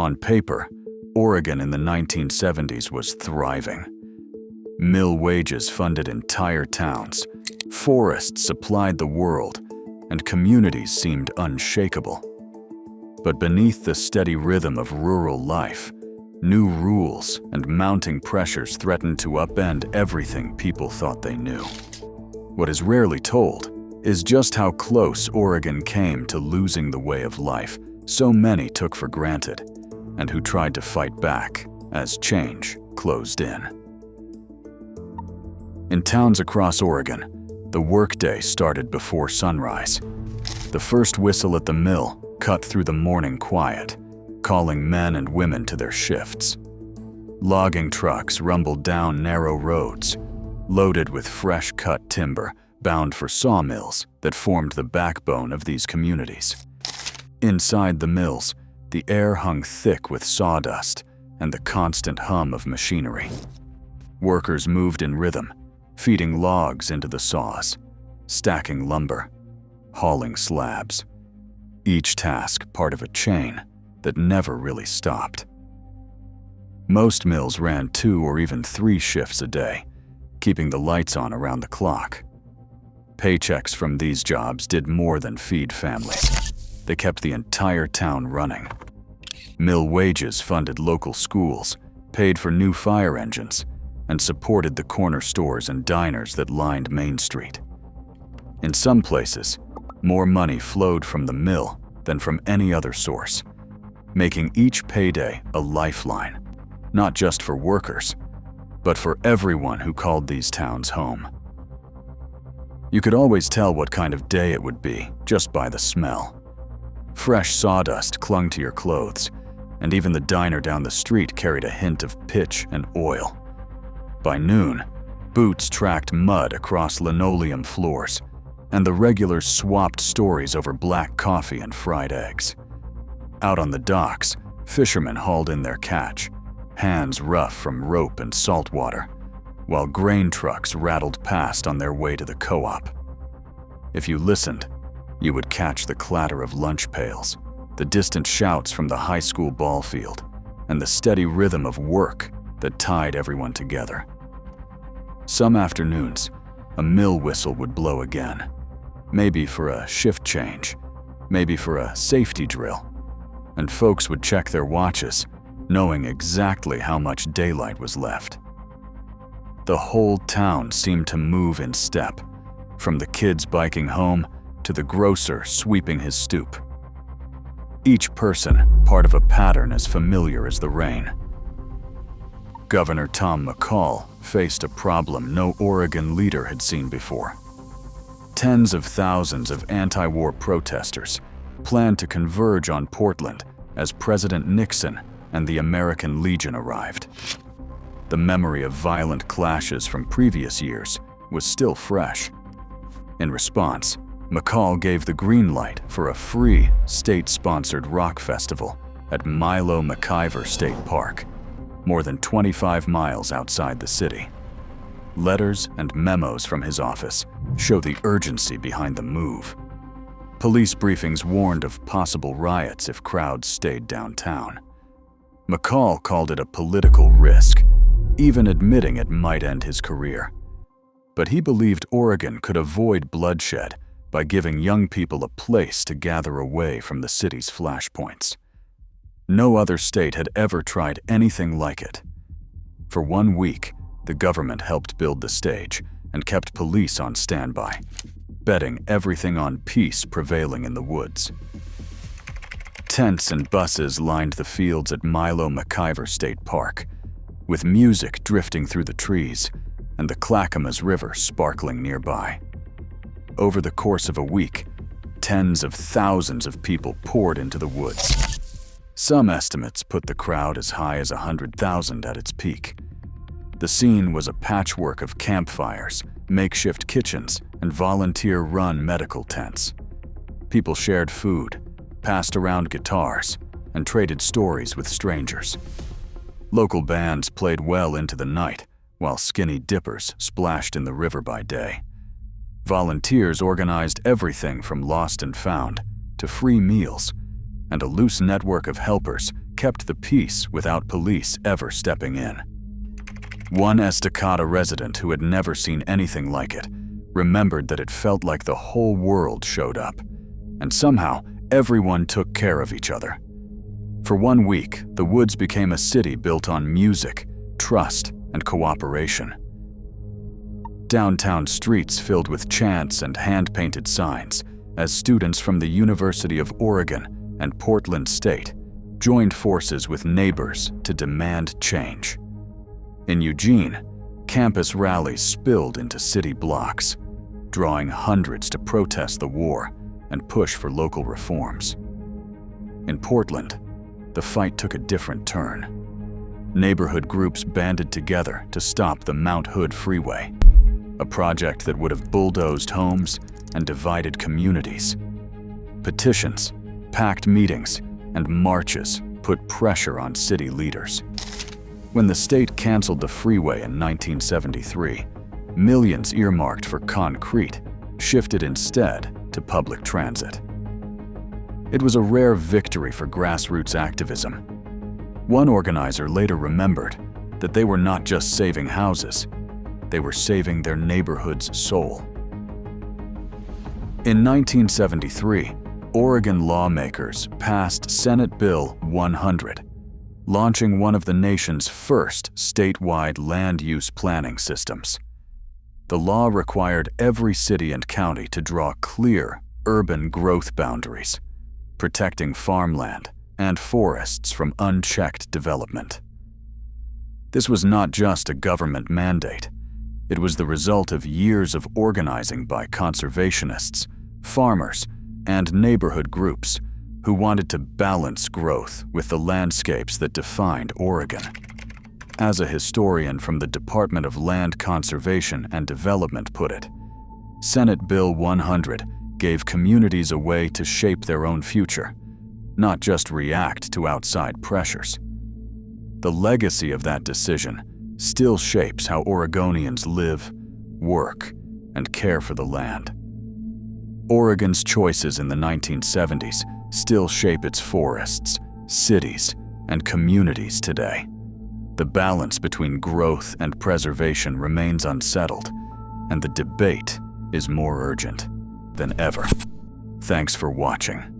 On paper, Oregon in the 1970s was thriving. Mill wages funded entire towns, forests supplied the world, and communities seemed unshakable. But beneath the steady rhythm of rural life, new rules and mounting pressures threatened to upend everything people thought they knew. What is rarely told is just how close Oregon came to losing the way of life so many took for granted, and who tried to fight back as change closed in. In towns across Oregon, the workday started before sunrise. The first whistle at the mill cut through the morning quiet, calling men and women to their shifts. Logging trucks rumbled down narrow roads, loaded with fresh-cut timber bound for sawmills that formed the backbone of these communities. Inside the mills, the air hung thick with sawdust and the constant hum of machinery. Workers moved in rhythm, feeding logs into the saws, stacking lumber, hauling slabs. Each task part of a chain that never really stopped. Most mills ran 2 or even 3 shifts a day, keeping the lights on around the clock. Paychecks from these jobs did more than feed families. They kept the entire town running. Mill wages funded local schools, paid for new fire engines, and supported the corner stores and diners that lined Main Street. In some places, more money flowed from the mill than from any other source, making each payday a lifeline, not just for workers, but for everyone who called these towns home. You could always tell what kind of day it would be just by the smell. Fresh sawdust clung to your clothes, and even the diner down the street carried a hint of pitch and oil. By noon, boots tracked mud across linoleum floors, and the regulars swapped stories over black coffee and fried eggs. Out on the docks, fishermen hauled in their catch, hands rough from rope and salt water, while grain trucks rattled past on their way to the co-op. If you listened, you would catch the clatter of lunch pails, the distant shouts from the high school ball field, and the steady rhythm of work that tied everyone together. Some afternoons, a mill whistle would blow again, maybe for a shift change, maybe for a safety drill, and folks would check their watches, knowing exactly how much daylight was left. The whole town seemed to move in step, from the kids biking home to the grocer sweeping his stoop. Each person part of a pattern as familiar as the rain. Governor Tom McCall faced a problem no Oregon leader had seen before. Tens of thousands of anti-war protesters planned to converge on Portland as President Nixon and the American Legion arrived. The memory of violent clashes from previous years was still fresh. In response, McCall gave the green light for a free, state-sponsored rock festival at Milo McIver State Park, more than 25 miles outside the city. Letters and memos from his office show the urgency behind the move. Police briefings warned of possible riots if crowds stayed downtown. McCall called it a political risk, even admitting it might end his career. But he believed Oregon could avoid bloodshed by giving young people a place to gather away from the city's flashpoints. No other state had ever tried anything like it. For 1 week, the government helped build the stage and kept police on standby, betting everything on peace prevailing in the woods. Tents and buses lined the fields at Milo McIver State Park, with music drifting through the trees and the Clackamas River sparkling nearby. Over the course of a week, tens of thousands of people poured into the woods. Some estimates put the crowd as high as 100,000 at its peak. The scene was a patchwork of campfires, makeshift kitchens, and volunteer-run medical tents. People shared food, passed around guitars, and traded stories with strangers. Local bands played well into the night, while skinny dippers splashed in the river by day. Volunteers organized everything from lost and found to free meals, and a loose network of helpers kept the peace without police ever stepping in. One Estacada resident who had never seen anything like it remembered that it felt like the whole world showed up, and somehow everyone took care of each other. For 1 week, the woods became a city built on music, trust, and cooperation. Downtown streets filled with chants and hand-painted signs as students from the University of Oregon and Portland State joined forces with neighbors to demand change. In Eugene, campus rallies spilled into city blocks, drawing hundreds to protest the war and push for local reforms. In Portland, the fight took a different turn. Neighborhood groups banded together to stop the Mount Hood Freeway, a project that would have bulldozed homes and divided communities. Petitions, packed meetings, and marches put pressure on city leaders. When the state canceled the freeway in 1973, millions earmarked for concrete shifted instead to public transit. It was a rare victory for grassroots activism. One organizer later remembered that they were not just saving houses, they were saving their neighborhood's soul. In 1973, Oregon lawmakers passed Senate Bill 100, launching one of the nation's first statewide land use planning systems. The law required every city and county to draw clear urban growth boundaries, protecting farmland and forests from unchecked development. This was not just a government mandate. It was the result of years of organizing by conservationists, farmers, and neighborhood groups who wanted to balance growth with the landscapes that defined Oregon. As a historian from the Department of Land Conservation and Development put it, Senate Bill 100 gave communities a way to shape their own future, not just react to outside pressures. The legacy of that decision still shapes how Oregonians live, work, and care for the land. Oregon's choices in the 1970s still shape its forests, cities, and communities today. The balance between growth and preservation remains unsettled, and the debate is more urgent than ever. Thanks for watching.